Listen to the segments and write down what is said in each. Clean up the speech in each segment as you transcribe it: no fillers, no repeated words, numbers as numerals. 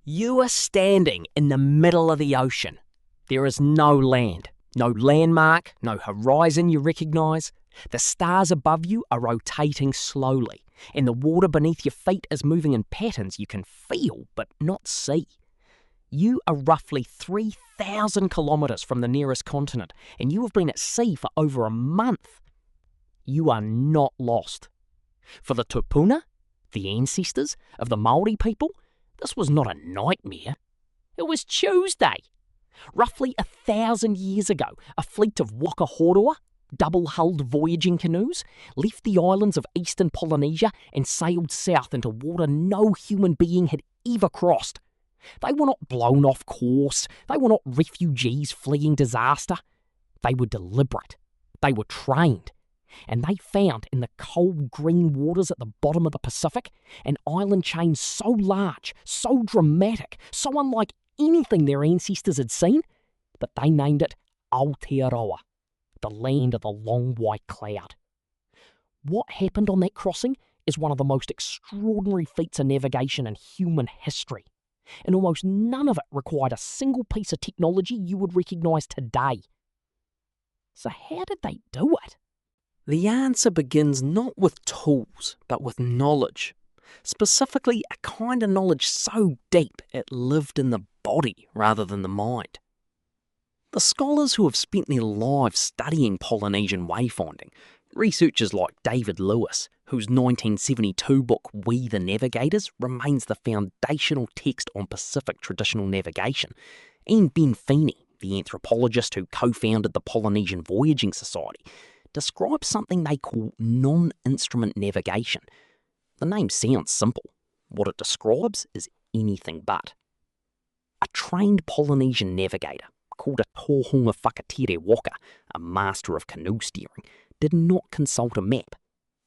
You are standing in the middle of the ocean. There is no land, no landmark, no horizon you recognise. The stars above you are rotating slowly, and the water beneath your feet is moving in patterns you can feel but not see. You are roughly 3,000 kilometres from the nearest continent, and you have been at sea for over a month. You are not lost. For the tūpuna, the ancestors of the Māori people, this was not a nightmare. It was Tuesday. Roughly 1,000 years ago, a fleet of Waka Hourua, double-hulled voyaging canoes, left the islands of eastern Polynesia and sailed south into water no human being had ever crossed. They were not blown off course. They were not refugees fleeing disaster. They were deliberate. They were trained. And they found in the cold green waters at the bottom of the Pacific an island chain so large, so dramatic, so unlike anything their ancestors had seen, that they named it Aotearoa, the land of the long white cloud. What happened on that crossing is one of the most extraordinary feats of navigation in human history, and almost none of it required a single piece of technology you would recognise today. So how did they do it? The answer begins not with tools, but with knowledge. Specifically, a kind of knowledge so deep it lived in the body rather than the mind. The scholars who have spent their lives studying Polynesian wayfinding, researchers like David Lewis, whose 1972 book We the Navigators remains the foundational text on Pacific traditional navigation, and Ben Finney, the anthropologist who co-founded the Polynesian Voyaging Society, describe something they call non-instrument navigation. The name sounds simple. What it describes is anything but. A trained Polynesian navigator, called a tohunga whakatere Waka, a master of canoe steering, did not consult a map.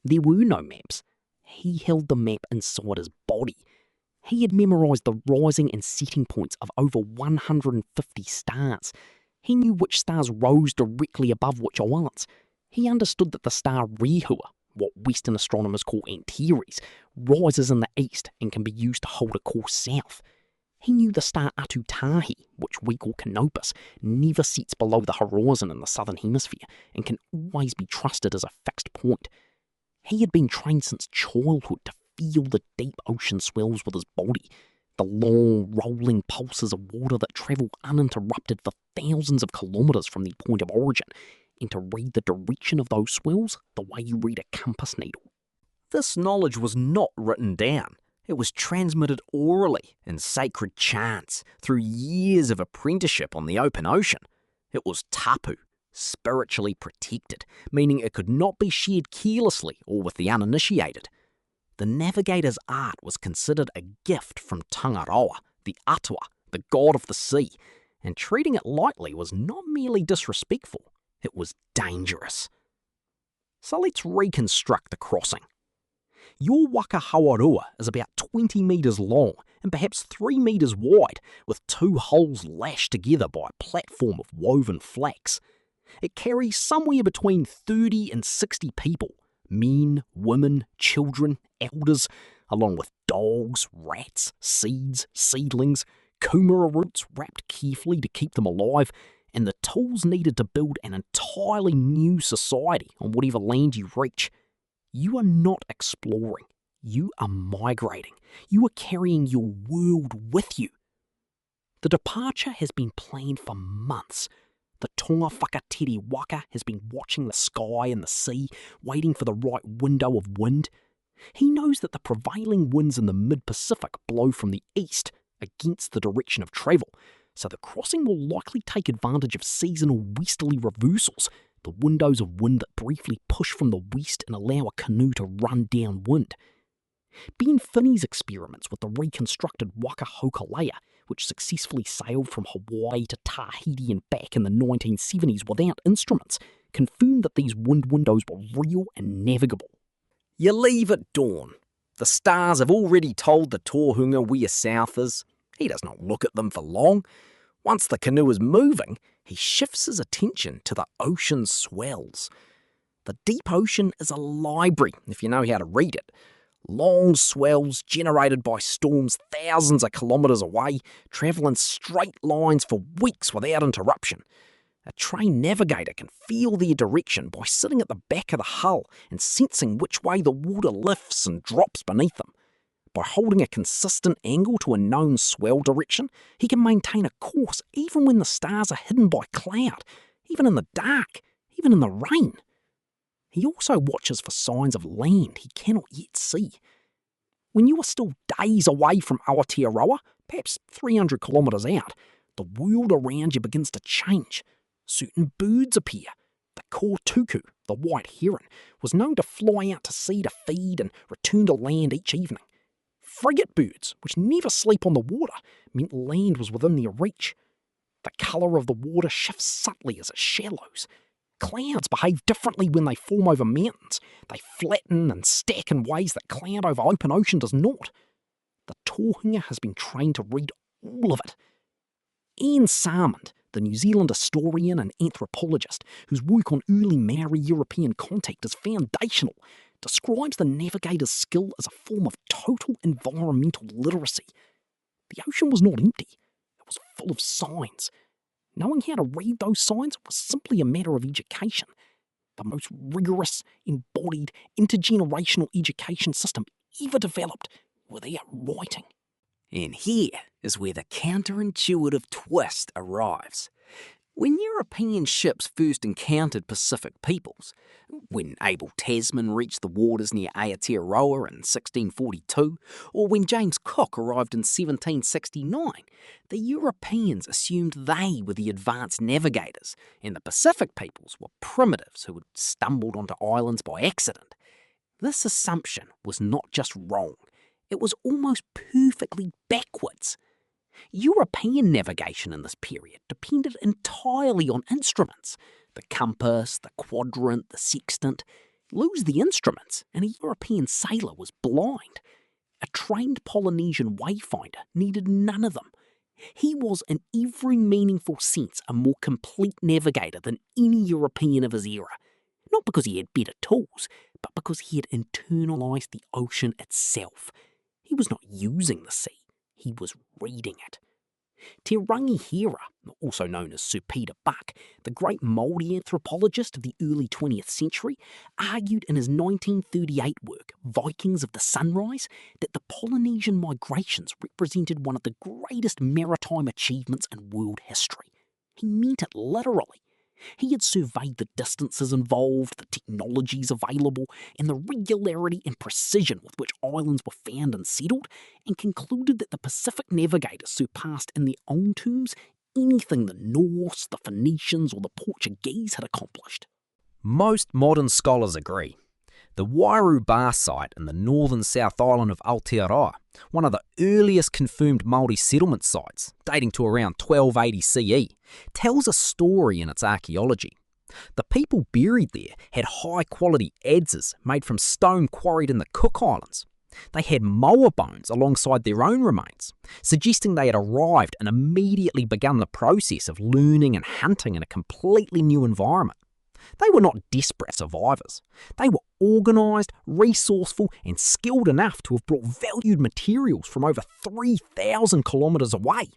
There were no maps. He held the map inside his body. He had memorised the rising and setting points of over 150 stars. He knew which stars rose directly above which islands. He understood that the star Rehua, what Western astronomers call Antares, rises in the east and can be used to hold a course south. He knew the star Atutahi, which we call Canopus, never sets below the horizon in the southern hemisphere and can always be trusted as a fixed point. He had been trained since childhood to feel the deep ocean swells with his body, the long, rolling pulses of water that travel uninterrupted for thousands of kilometres from their point of origin, and to read the direction of those swells the way you read a compass needle. This knowledge was not written down. It was transmitted orally in sacred chants through years of apprenticeship on the open ocean. It was tapu, spiritually protected, meaning it could not be shared carelessly or with the uninitiated. The navigator's art was considered a gift from Tangaroa, the atua, the god of the sea, and treating it lightly was not merely disrespectful, it was dangerous. So let's reconstruct the crossing. Your Waka Hourua is about 20 metres long and perhaps 3 metres wide, with 2 hulls lashed together by a platform of woven flax. It carries somewhere between 30 and 60 people, men, women, children, elders, along with dogs, rats, seeds, seedlings, kumara roots wrapped carefully to keep them alive, and the tools needed to build an entirely new society on whatever land you reach. You are not exploring. You are migrating. You are carrying your world with you. The departure has been planned for months. The tonga whakatere Waka has been watching the sky and the sea, waiting for the right window of wind. He knows that the prevailing winds in the mid-Pacific blow from the east against the direction of travel, so the crossing will likely take advantage of seasonal westerly reversals, the windows of wind that briefly push from the west and allow a canoe to run downwind. Ben Finney's experiments with the reconstructed Waka Hokalea, which successfully sailed from Hawaii to Tahiti and back in the 1970s without instruments, confirmed that these wind windows were real and navigable. You leave at dawn. The stars have already told the tohunga where south is. He does not look at them for long. Once the canoe is moving, he shifts his attention to the ocean swells. The deep ocean is a library, if you know how to read it. Long swells generated by storms thousands of kilometres away, travel in straight lines for weeks without interruption. A trained navigator can feel their direction by sitting at the back of the hull and sensing which way the water lifts and drops beneath them. By holding a consistent angle to a known swell direction, he can maintain a course even when the stars are hidden by cloud, even in the dark, even in the rain. He also watches for signs of land he cannot yet see. When you are still days away from Aotearoa, perhaps 300 kilometres out, the world around you begins to change. Certain birds appear. The kōtuku, the white heron, was known to fly out to sea to feed and return to land each evening. Frigate birds, which never sleep on the water, meant land was within their reach. The colour of the water shifts subtly as it shallows. Clouds behave differently when they form over mountains. They flatten and stack in ways that cloud over open ocean does not. The tohunga has been trained to read all of it. Anne Salmond, the New Zealand historian and anthropologist whose work on early Maori European contact is foundational, describes the navigator's skill as a form of total environmental literacy. The ocean was not empty. It was full of signs. Knowing how to read those signs was simply a matter of education. The most rigorous, embodied, intergenerational education system ever developed without writing. And here is where the counterintuitive twist arrives. When European ships first encountered Pacific peoples, when Abel Tasman reached the waters near Aotearoa in 1642, or when James Cook arrived in 1769, the Europeans assumed they were the advanced navigators, and the Pacific peoples were primitives who had stumbled onto islands by accident. This assumption was not just wrong, it was almost perfectly backwards. European navigation in this period depended entirely on instruments. The compass, the quadrant, the sextant. Lose the instruments, and a European sailor was blind. A trained Polynesian wayfinder needed none of them. He was, in every meaningful sense, a more complete navigator than any European of his era. Not because he had better tools, but because he had internalised the ocean itself. He was not using the sea. He was reading it. Te Rangi Hīroa, also known as Sir Peter Buck, the great Māori anthropologist of the early 20th century, argued in his 1938 work, Vikings of the Sunrise, that the Polynesian migrations represented one of the greatest maritime achievements in world history. He meant it literally. He had surveyed the distances involved, the technologies available, and the regularity and precision with which islands were found and settled, and concluded that the Pacific navigators surpassed in their own terms anything the Norse, the Phoenicians, or the Portuguese had accomplished. Most modern scholars agree. The Wairau Bar site in the northern South Island of Aotearoa, one of the earliest confirmed Māori settlement sites, dating to around 1280 CE, tells a story in its archaeology. The people buried there had high-quality adzes made from stone quarried in the Cook Islands. They had moa bones alongside their own remains, suggesting they had arrived and immediately begun the process of learning and hunting in a completely new environment. They were not desperate survivors. They were organised, resourceful and skilled enough to have brought valued materials from over 3,000 kilometres away.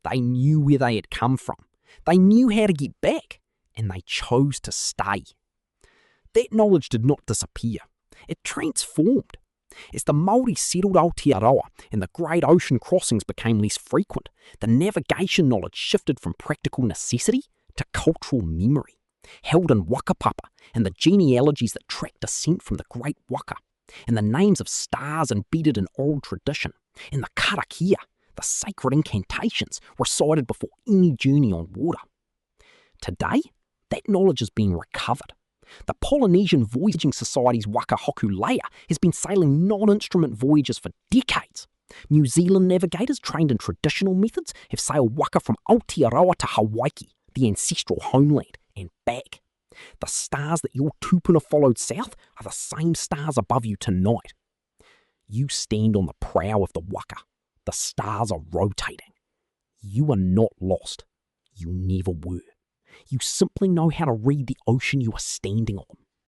They knew where they had come from. They knew how to get back, and they chose to stay. That knowledge did not disappear. It transformed. As the Māori settled Aotearoa and the great ocean crossings became less frequent, the navigation knowledge shifted from practical necessity to cultural memory. Held in whakapapa and the genealogies that track descent from the great Waka, and the names of stars embedded in oral tradition, and the karakia, the sacred incantations recited before any journey on water. Today, that knowledge is being recovered. The Polynesian Voyaging Society's Waka Hokulea has been sailing non-instrument voyages for decades. New Zealand navigators trained in traditional methods have sailed Waka from Aotearoa to Hawaii, the ancestral homeland, and back. The stars that your tūpuna followed south are the same stars above you tonight. You stand on the prow of the Waka. The stars are rotating. You are not lost. You never were. You simply know how to read the ocean you are standing on.